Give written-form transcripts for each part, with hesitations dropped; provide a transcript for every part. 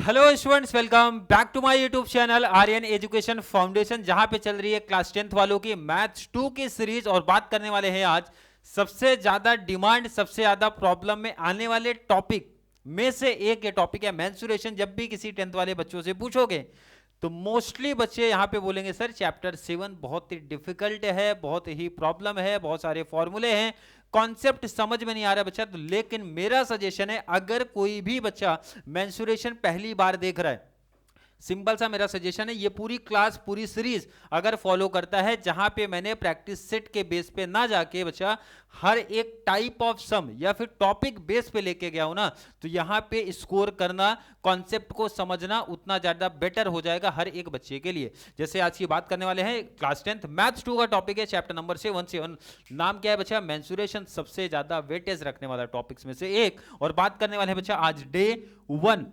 Hello students, welcome back to my YouTube channel Aryan education foundation, जहां पे चल रही है क्लास 10th वालों की मैथ्स 2 की सीरीज। और बात करने वाले हैं आज सबसे ज्यादा डिमांड, सबसे ज्यादा प्रॉब्लम में आने वाले टॉपिक में से एक ये टॉपिक है मेंसुरेशन। जब भी किसी 10th वाले बच्चों से पूछोगे तो मोस्टली बच्चे यहां पे बोलेंगे सर चैप्टर 7 बहुत ही डिफिकल्ट है, बहुत ही प्रॉब्लम है, बहुत सारे फॉर्मूले हैं, कॉन्सेप्ट समझ में नहीं आ रहा बच्चा। तो लेकिन मेरा सजेशन है, अगर कोई भी बच्चा मेंसुरेशन पहली बार देख रहा है, सिंपल सा मेरा सजेशन है, ये पूरी क्लास पूरी सीरीज अगर फॉलो करता है, जहां पे मैंने प्रैक्टिस सेट के बेस पे ना जाके बच्चा हर एक टाइप ऑफ सम या फिर टॉपिक बेस पे लेके गया हूं ना, तो यहां पे स्कोर करना, कॉन्सेप्ट को समझना उतना ज्यादा बेटर हो जाएगा हर एक बच्चे के लिए। जैसे आज की बात करने वाले हैं क्लास 10th मैथ्स 2 का टॉपिक है, चैप्टर नंबर 7। नाम क्या है बच्चा? मेंसुरेशन, सबसे ज्यादा वेटेज रखने वाला टॉपिक्स में से एक। और बात करने वाले हैं बच्चा आज डे 1।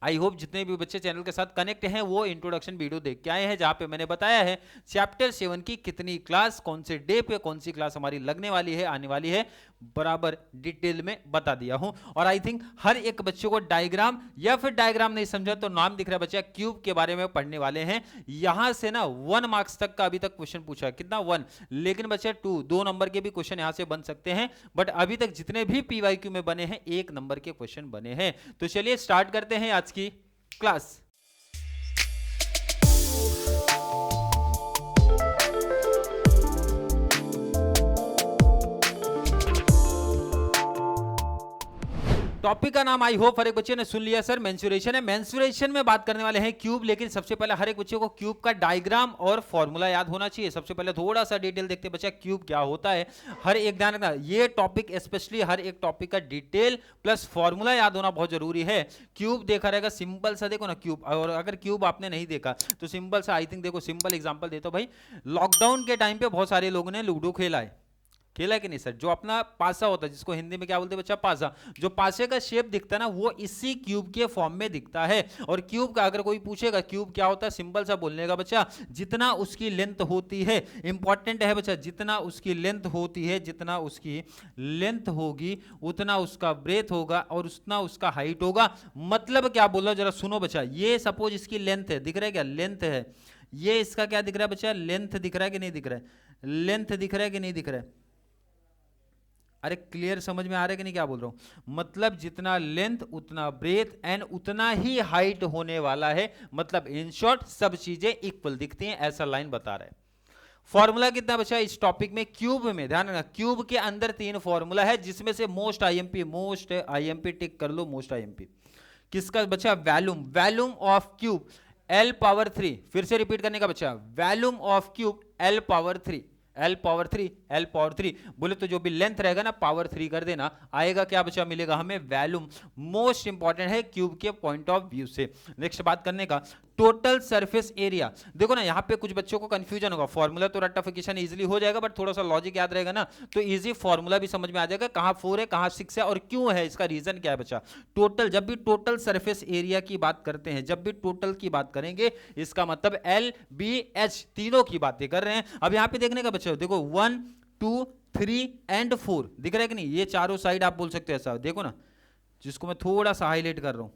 आई होप जितने भी बच्चे चैनल के साथ कनेक्ट हैं वो इंट्रोडक्शन वीडियो देख के आए हैं, जहां पे मैंने बताया है चैप्टर 7 की कितनी क्लास, कौन से डे पे कौन सी क्लास हमारी लगने वाली है, आने वाली है, बराबर डिटेल में बता दिया हूं। और आई थिंक हर एक बच्चे को डायग्राम, या फिर डायग्राम नहीं समझा तो नाम दिख रहा है बच्चा, क्यूब के बारे में पढ़ने वाले हैं। यहां से ना 1 मार्क्स तक का अभी तक क्वेश्चन पूछा है, कितना 1, लेकिन बच्चा 2 नंबर के भी क्वेश्चन यहां से बन सकते हैं। बट अभी तक जितने भी पीवाईक्यू में बने हैं 1 नंबर के क्वेश्चन बने हैं। तो चलिए स्टार्ट करते हैं आज की क्लास। टॉपिक का नाम आई होप हर एक बच्चे ने सुन लिया सर, मेंसुरेशन है। मेंसुरेशन में बात करने वाले हैं क्यूब, लेकिन सबसे पहले हर एक बच्चे को क्यूब का डायग्राम और फॉर्मूला याद होना चाहिए। सबसे पहले थोड़ा सा डिटेल देखते हैं बच्चा, क्यूब क्या होता है। हर एक ध्यान रखना, ये टॉपिक स्पेशली हर एक टॉपिक का डिटेल प्लस फॉर्मूला याद होना बहुत जरूरी है। क्यूब देखा रहेगा, सिंपल सा देखो ना क्यूब, और अगर क्यूब आपने नहीं देखा तो सिंपल सा, आई थिंक देखो सिंपल एग्जांपल देता हूं भाई। लॉकडाउन के टाइम पे बहुत सारे लोगों ने लूडो खेला है, खेला कि नहीं सर? जो अपना पासा होता है, जिसको हिंदी में क्या बोलते हैं बच्चा, पासा, जो पासे का शेप दिखता है ना, वो इसी क्यूब के फॉर्म में दिखता है। और क्यूब का अगर कोई पूछेगा क्यूब क्या होता है, सिंपल सा बोलने का बच्चा, जितना उसकी लेंथ होती है, इंपॉर्टेंट है बच्चा, जितना उसकी लेंथ होती है, जितना उसकी लेंथ होगी उतना उसका ब्रेथ होगा और उतना उसका हाइट होगा। मतलब क्या बोल रहा हूं जरा सुनो बच्चा, ये सपोज इसकी लेंथ है, दिख रहा है क्या? लेंथ है। ये इसका क्या दिख रहा है बच्चा? लेंथ दिख रहा है कि नहीं दिख रहा है? लेंथ दिख रहा है कि नहीं दिख रहा है? अरे क्लियर समझ में आ रहा है कि नहीं क्या बोल रहा हूं? मतलब जितना लेंथ उतना ब्रेथ एंड उतना ही हाइट होने वाला है। मतलब इन शॉर्ट सब चीजें इक्वल दिखती हैं, ऐसा लाइन बता रहा है। फॉर्मूला कितना बचा इस टॉपिक में? क्यूब में ध्यान रखना, क्यूब के अंदर 3 फॉर्मूला है, जिसमें से मोस्ट आईएमपी टिक कर लो, मोस्ट आईएमपी किसका बचा? Volume of cube L power 3। फिर से रिपीट करने का बच्चा, volume of cube L power 3 बोले तो जो भी लेंथ रहेगा ना पावर 3 कर देना, आएगा क्या बच्चा? मिलेगा हमें वैल्यूम। मोस्ट इंपॉर्टेंट है क्यूब के पॉइंट ऑफ व्यू से। नेक्स्ट बात करने का, टोटल सरफेस एरिया। देखो ना यहाँ पे कुछ बच्चों को कंफ्यूजन होगा, फॉर्मूला तो रट्टाफिकेशन इजीली हो जाएगा, बट थोड़ा सा लॉजिक याद रहेगा ना तो इजी फॉर्मूला भी समझ में आ जाएगा, कहां 4 है कहां 6 है और क्यों है, इसका रीजन क्या है बच्चा। टोटल, जब भी टोटल सरफेस एरिया की बात करते हैं, जब भी टोटल की बात करेंगे, इसका मतलब LBH तीनों की बातें कर रहे हैं। अब यहाँ पे देखने का बच्चा, देखो 1 2 3 एंड 4 दिख रहा है कि नहीं? ये चारों साइड आप बोल सकते हो ऐसा, देखो ना, जिसको मैं थोड़ा सा हाईलाइट कर रहा हूं,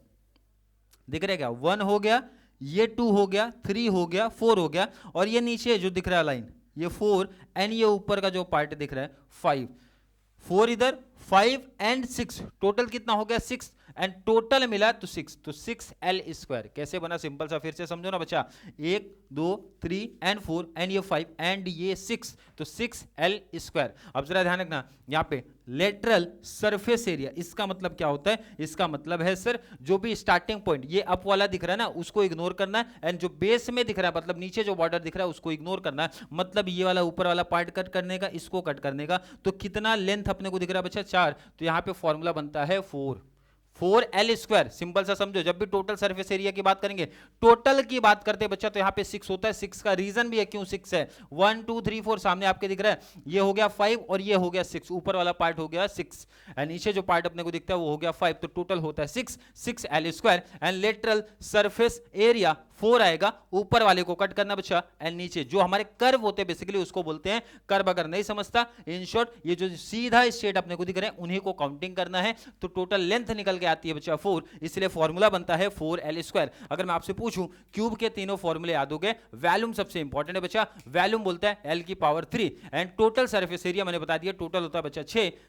दिख रहा है क्या? 1 हो गया, ये 2 हो गया, 3 हो गया, 4 हो गया, और ये नीचे जो दिख रहा है लाइन, ये 4 एंड ये ऊपर का जो पार्ट दिख रहा है 5। 4 इधर, 5 एंड 6, टोटल कितना हो गया? 6, एंड टोटल मिला तो 6, तो 6L²। कैसे बना? सिंपल सा, फिर से समझो ना बच्चा, 1 2 3 एंड 4 एंड ये 5 एंड ये 6, तो 6L²। अब जरा ध्यान रखना, यहाँ पे लेटरल सरफेस एरिया, इसका मतलब क्या होता है? इसका मतलब है सर जो भी स्टार्टिंग पॉइंट ये अप वाला दिख रहा है ना, उसको इग्नोर करना है, एंड जो बेस में दिख रहा है, मतलब नीचे जो बॉर्डर दिख रहा है, उसको इग्नोर करना है। मतलब ये वाला ऊपर वाला पार्ट कट करने का, इसको कट करने का। तो कितना लेंथ अपने को दिख रहा है बच्चा? 4। तो यहाँ पे फॉर्मूला बनता है 4L²। सिंपल सा समझो, जब भी टोटल सरफेस एरिया की बात करेंगे, टोटल की बात करते हैं बच्चा, तो यहाँ पे 6 होता है। 6 का रीजन भी है क्यों 6 है। 1 2 3 4 सामने आपके दिख रहा है, ये हो गया 5 और ये हो गया 6, ऊपर वाला पार्ट हो गया 6 एंड नीचे जो पार्ट अपने को दिखता है वो हो गया 5, तो टोटल होता है 6L² and lateral surface area 4 आएगा। ऊपर वाले को कट करना बच्चा, एंड नीचे जो हमारे कर्व होते हैं बेसिकली उसको बोलते हैं कर्व। अगर नहीं समझता, इन शॉर्ट ये जो सीधा स्ट्रेट अपने को दिख रहे हैं उन्हीं को काउंटिंग करना है। तो टोटल लेंथ निकल के आती है बच्चा 4, इसलिए फॉर्मूला बनता है 4l²। अगर मैं आपसे पूछूं क्यूब के तीनों फॉर्मूले याद हो गए, वैल्यूम सबसे इंपॉर्टेंट है बच्चा, वैल्यूम बोलता है l⁻3 and total surface area मैंने बता दिया टोटल होता है बच्चा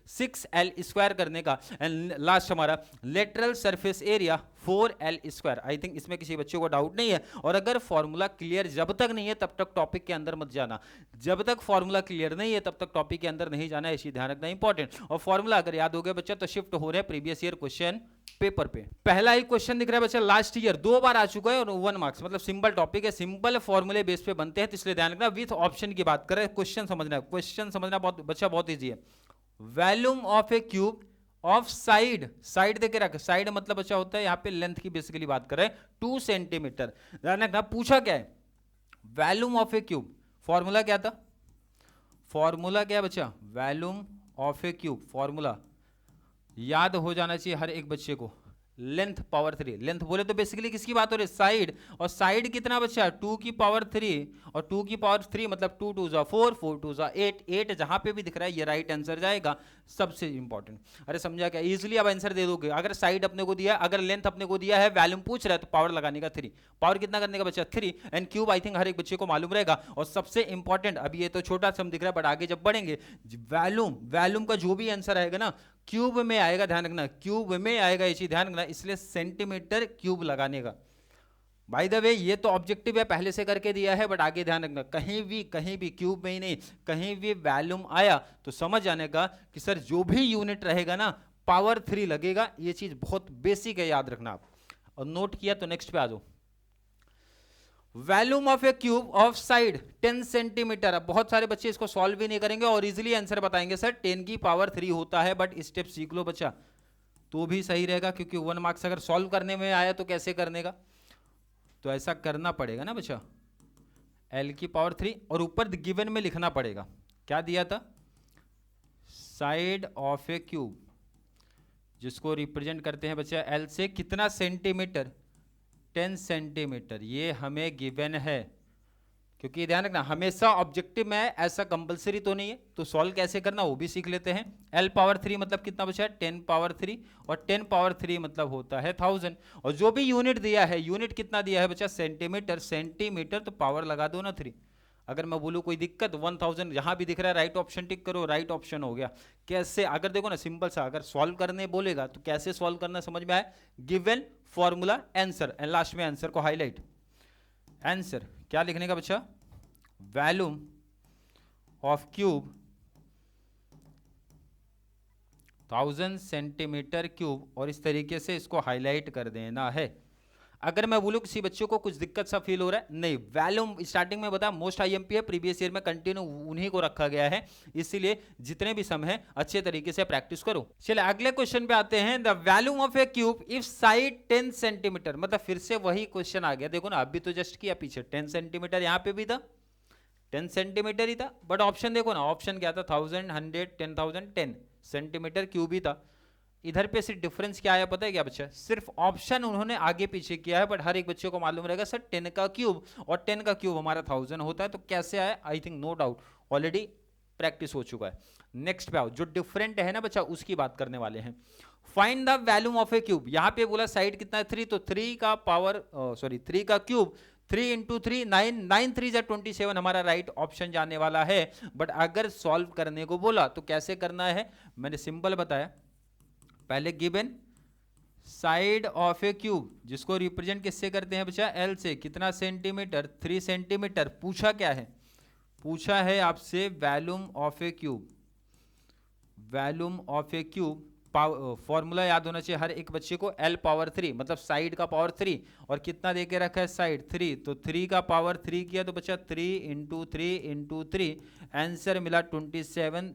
6l² करने का, एंड लास्ट हमारा lateral surface area 4l²। I think इसमें किसी बच्चे को डाउट नहीं है। और अगर फॉर्मूला क्लियर जब तक नहीं है तब तक टॉपिक के अंदर मत जाना, जब तक फॉर्मूला क्लियर नहीं है तब तक टॉपिक के अंदर नहीं जाना है, इसी ध्यान रखना इंपॉर्टेंट। और फॉर्मूला अगर याद हो गया बच्चा तो शिफ्ट हो रहे हैं प्रीवियस ईयर क्वेश्चन पेपर पे। पहला ही क्वेश्चन दिख रहा है बच्चा लास्ट ईयर 2 बार आ चुका है और 1 मार्क्स, मतलब सिंपल टॉपिक है, सिंपल फॉर्मूले बेस पे बनते हैं, तो इसलिए ध्यान रखना विथ ऑप्शन की बात करें। क्वेश्चन समझना बहुत बच्चा बहुत ईजी है। Volume of a cube of side, side देके रख, साइड मतलब बच्चा होता है यहाँ पे लेंथ की बेसिकली बात करें 2 सेंटीमीटर। ध्यान रखना पूछा क्या है, volume of a cube, formula क्या था, फॉर्मूला क्या है बच्चा, volume of a cube, formula याद हो जाना चाहिए हर एक बच्चे को, लेंथ पावर 3। लेंथ बोले तो बेसिकली किसकी बात हो रही है, साइड, और साइड कितना बच्चा 2 की पावर 3, और 2 की पावर 3 मतलब 2 2 जा 4, 4 2 जा 8, 8 जहां पे भी दिख रहा है ये राइट आंसर जाएगा, सबसे इंपॉर्टेंट। अरे समझा क्या, इजीली अब आंसर दे दोगे। अगर साइड अपने को दिया, अगर लेंथ अपने को दिया है, वैल्यूम पूछ रहा है तो पावर लगाने का 3, पावर कितना करने का बच्चा 3, एंड क्यूब आई थिंक हर एक बच्चे को मालूम रहेगा। और सबसे इंपॉर्टेंट, अभी ये तो छोटा सम दिख रहा है बट आगे जब बढ़ेंगे वैल्यूम का जो भी आंसर आएगा ना क्यूब में आएगा, ध्यान रखना क्यूब में आएगा, ये चीज ध्यान रखना, इसलिए सेंटीमीटर क्यूब लगाने का। बाय द वे ये तो ऑब्जेक्टिव है, पहले से करके दिया है, बट आगे ध्यान रखना कहीं भी क्यूब में ही नहीं, कहीं भी वैल्यूम आया तो समझ जाने का कि सर जो भी यूनिट रहेगा ना पावर 3 लगेगा, ये चीज बहुत बेसिक है, याद रखना आप। और नोट किया तो नेक्स्ट पे आ जाओ। Volume of a cube of side 10 centimetre. अब बहुत सारे बच्चे इसको सॉल्व भी नहीं करेंगे और इजीली आंसर बताएंगे सर 10 की पावर 3 होता है, बट स्टेप सीख लो बच्चा तो भी सही रहेगा, क्योंकि 1 मार्क्स अगर सॉल्व करने में आया तो कैसे करने का, तो ऐसा करना पड़ेगा ना बच्चा, l की पावर 3 और ऊपर गिवन में लिखना पड़ेगा, क्या दिया था, साइड ऑफ ए क्यूब, जिसको रिप्रेजेंट करते हैं बच्चा l से कितना सेंटीमीटर, 10 सेंटीमीटर, ये हमें गिवन है। क्योंकि ध्यान रखना हमेशा ऑब्जेक्टिव में ऐसा कंपलसरी तो नहीं है, तो सॉल्व कैसे करना वो भी सीख लेते हैं। l पावर 3 मतलब कितना बचा है 10 पावर 3, और 10 पावर 3 मतलब होता है 1000, और जो भी यूनिट दिया है, यूनिट कितना दिया है बच्चा सेंटीमीटर, सेंटीमीटर तो पावर लगा दो ना 3। अगर मैं बोलूँ कोई दिक्कत 1000 यहां भी दिख रहा है, राइट ऑप्शन टिक करो, राइट ऑप्शन हो गया। कैसे, अगर देखो ना सिंपल सा, अगर सॉल्व करने बोलेगा तो कैसे सॉल्व करना समझ में आए, given formula answer, and last में आंसर को हाईलाइट। आंसर क्या लिखने का बच्चा, volume of cube 1000 centimetre cube, और इस तरीके से इसको हाईलाइट कर देना है। अगर मैं बोलूं किसी बच्चे को कुछ दिक्कत सा फील हो रहा है, नहीं, वैल्यूम स्टार्टिंग में बताया मोस्ट आईएमपी है, प्रीवियस ईयर में कंटिन्यू उन्हीं को रखा गया है, इसीलिए जितने भी सम है अच्छे तरीके से प्रैक्टिस करो। चलिए अगले क्वेश्चन पे आते हैं। The volume of a cube if side 10 centimetre, मतलब फिर से वही क्वेश्चन आ गया, देखो ना अभी तो जस्ट किया, पीछे 10 सेंटीमीटर यहाँ पे भी था, 10 सेंटीमीटर ही था, बट ऑप्शन देखो ना, ऑप्शन क्या था 1000 100 10,000 10 सेंटीमीटर क्यूब ही था। इधर पे सिर्फ डिफरेंस क्या आया पता है क्या बच्चा, सिर्फ ऑप्शन उन्होंने आगे पीछे किया है, बट हर एक बच्चे को मालूम रहेगा सर 10 का क्यूब, और 10 का क्यूब हमारा 1000 होता है, तो कैसे आया, I think no doubt already practice हो चुका है। नेक्स्ट पे आओ, जो डिफरेंट है ना बच्चा उसकी बात करने वाले हैं। Find the volume of a cube, यहां पे बोला साइड कितना है 3, तो 3 का पावर 3 का क्यूब 3 इंटू 3 9, 9 3 जा 27 हमारा राइट ऑप्शन जाने वाला है। बट अगर सॉल्व करने को बोला तो कैसे करना है, मैंने सिंपल बताया, पहले given side of a cube, जिसको रिप्रेजेंट किससे करते हैं बच्चा, एल से, कितना सेंटीमीटर 3 सेंटीमीटर। पूछा क्या है, पूछा है आपसे volume of a cube, volume of a cube, formula याद होना चाहिए हर एक बच्चे को, l पावर 3 मतलब साइड का पावर 3, और कितना देके रखा है साइड 3, तो 3 का पावर 3 किया तो बच्चा 3 इंटू 3 इंटू 3, आंसर मिला 27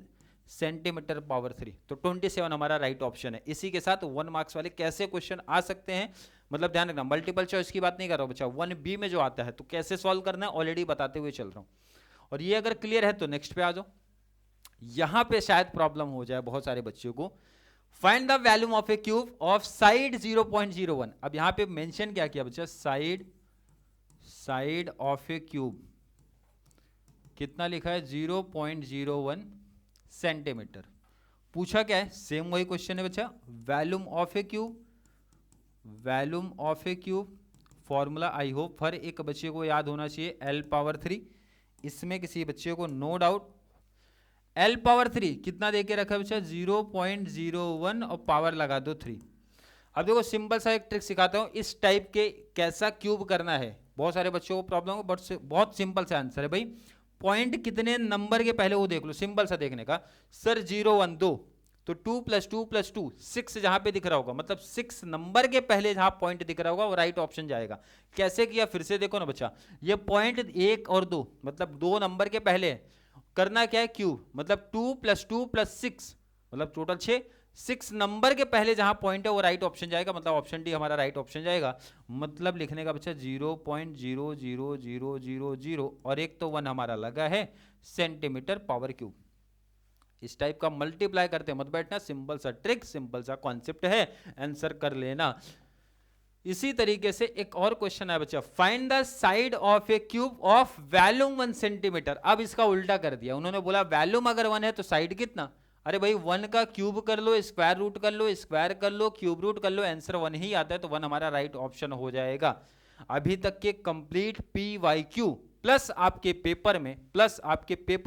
सेंटीमीटर पावर 3, तो 27 हमारा राइट ऑप्शन है। इसी के साथ 1 मार्क्स वाले कैसे क्वेश्चन आ सकते हैं, मतलब ध्यान रखना मल्टीपल चॉइस की बात नहीं कर रहा हूं बच्चा, 1B में जो आता है तो कैसे सॉल्व करना है ऑलरेडी बताते हुए चल रहा हूं। और ये अगर क्लियर है तो नेक्स्ट पे आ जाओ। यहां पे शायद प्रॉब्लम हो जाए बहुत सारे बच्चों को। Find the volume of a cube of side 0.01। अब यहां पे मेंशन क्या किया बच्चा, साइड ऑफ ए क्यूब कितना लिखा है 0.01 सेंटीमीटर। पूछा क्या है, सेम वही क्वेश्चन है बच्चा, volume of a cube volume of a cube formula I hope हर एक बच्चे को याद होना चाहिए L⁻3। इसमें किसी बच्चे को नो डाउट L⁻3 कितना दे के रखा है बच्चा 0.01 और पावर लगा दो 3। अब देखो सिंपल सा एक ट्रिक सिखाता हूँ इस टाइप के कैसा क्यूब करना है। बहुत सारे बच्चों को प्रॉब्लम हो बट बहुत सिंपल सा आंसर है भाई। पॉइंट कितने नंबर के पहले वो देख लो, सिंपल सा देखने का। सर 0 1 2 तो 2 + 2 + 2 6 जहां पे दिख रहा होगा, मतलब 6 नंबर के पहले जहां पॉइंट दिख रहा होगा वो राइट ऑप्शन जाएगा। कैसे किया फिर से देखो ना बच्चा, ये पॉइंट 1 और 2 मतलब 2 नंबर के पहले करना क्या है क्यूब, मतलब 2 + 2 + 6 मतलब टोटल 6। 6 नंबर के पहले जहां पॉइंट है वो राइट ऑप्शन जाएगा, मतलब ऑप्शन डी हमारा राइट ऑप्शन जाएगा। मतलब लिखने का बच्चा 0.00000 और एक तो 1 हमारा लगा है सेंटीमीटर पावर क्यूब। इस टाइप का मल्टीप्लाई करते मत बैठना, सिंपल सा ट्रिक सिंपल सा कॉन्सेप्ट है, आंसर कर लेना। इसी तरीके से एक और क्वेश्चन है बच्चा, find the side of a cube of volume 1 centimetre. अब इसका उल्टा कर दिया, उन्होंने बोला वॉल्यूम अगर 1 है तो साइड कितना। अरे भाई 1 का क्यूब कर लो, स्क्वायर रूट कर लो, स्क्वायर कर लो, क्यूब रूट कर लो, आंसर 1 ही आता है तो 1 हमारा राइट ऑप्शन हो जाएगा। अभी तक के कंप्लीट PYQ प्लस आपके पेपर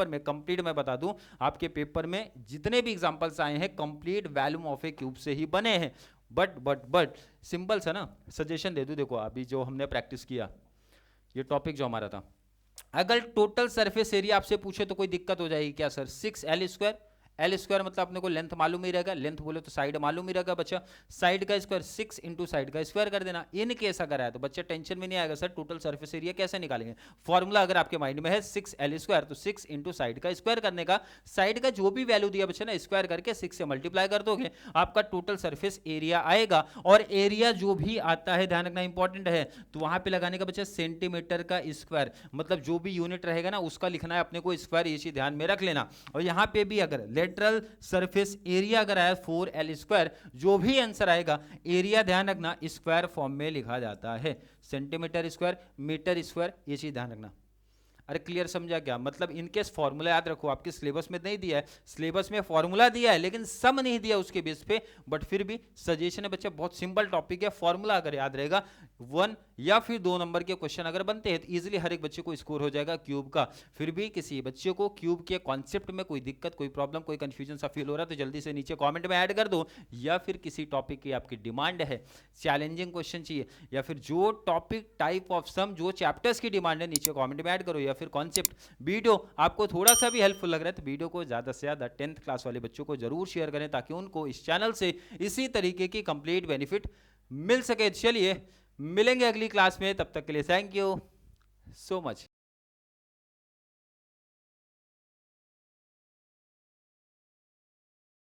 में कंप्लीट मैं बता दूं, आपके पेपर में जितने भी एग्जांपल्स आए हैं complete volume of a cube से ही बने हैं। बट सिंपल सा ना सजेशन दे दूं, देखो अभी जो हमने प्रैक्टिस किया ये टॉपिक जो हमारा था, अगर टोटल सरफेस एरिया आपसे पूछे तो कोई दिक्कत हो जाएगी क्या सर। 6L², L² मतलब अपने को लेंथ मालूम ही रहेगा, लेंथ बोले तो साइड मालूम ही रहेगा बच्चा। साइड का स्क्वायर 6 × साइड का स्क्वायर कर देना। इन केस अगर आया तो बच्चा टेंशन में नहीं आएगा सर टोटल सरफेस एरिया कैसे निकालेंगे। फॉर्मूला अगर आपके माइंड में है 6L² तो 6 × साइड का स्क्वायर करने का, साइड का जो भी वैल्यू दिया बच्चा ना स्क्वायर करके 6 से मल्टीप्लाई कर दोगे आपका टोटल सरफेस एरिया आएगा। और एरिया जो भी आता है ध्यान रखना इंपॉर्टेंट है, तो वहां पे लगाने का बच्चा सेंटीमीटर का स्क्वायर, मतलब जो भी यूनिट रहेगा ना उसका लिखना है अपने को स्क्वायर, ये चीज ध्यान में रख लेना। और यहाँ पे भी अगर लेटरल सरफेस एरिया अगर आया 4L², जो भी आंसर आएगा एरिया ध्यान रखना स्क्वायर फॉर्म में लिखा जाता है, सेंटीमीटर स्क्वायर, मीटर स्क्वायर, ये चीज ध्यान रखना। अरे क्लियर समझा क्या, मतलब इनकेस फॉर्मूला याद रखो, आपके सिलेबस में नहीं दिया है, सिलेबस में फॉर्मूला दिया है लेकिन सम नहीं दिया उसके बेस पे, बट फिर भी सजेशन है बच्चा, बहुत सिंपल टॉपिक है। फॉर्मूला अगर याद रहेगा 1 या फिर 2 नंबर के क्वेश्चन अगर बनते हैं तो इजीली हर एक बच्चे को स्कोर हो जाएगा क्यूब का। फिर भी किसी बच्चे को क्यूब के कॉन्सेप्ट में कोई दिक्कत, कोई प्रॉब्लम, कोई कंफ्यूजन सा फील हो रहा है तो जल्दी से नीचे कॉमेंट में ऐड कर दो, या फिर किसी टॉपिक की आपकी डिमांड है, चैलेंजिंग क्वेश्चन चाहिए, या फिर जो टॉपिक टाइप ऑफ सम जो चैप्टर्स की डिमांड है नीचे कॉमेंट में ऐड करो, या फिर कॉन्सेप्ट वीडियो आपको थोड़ा सा भी हेल्पफुल लग रहा है तो वीडियो को ज़्यादा से ज़्यादा 10th क्लास वाले बच्चों को जरूर शेयर करें ताकि उनको इस चैनल से इसी तरीके की कंप्लीट बेनिफिट मिल सके। चलिए मिलेंगे अगली क्लास में, तब तक के लिए थैंक यू सो मच।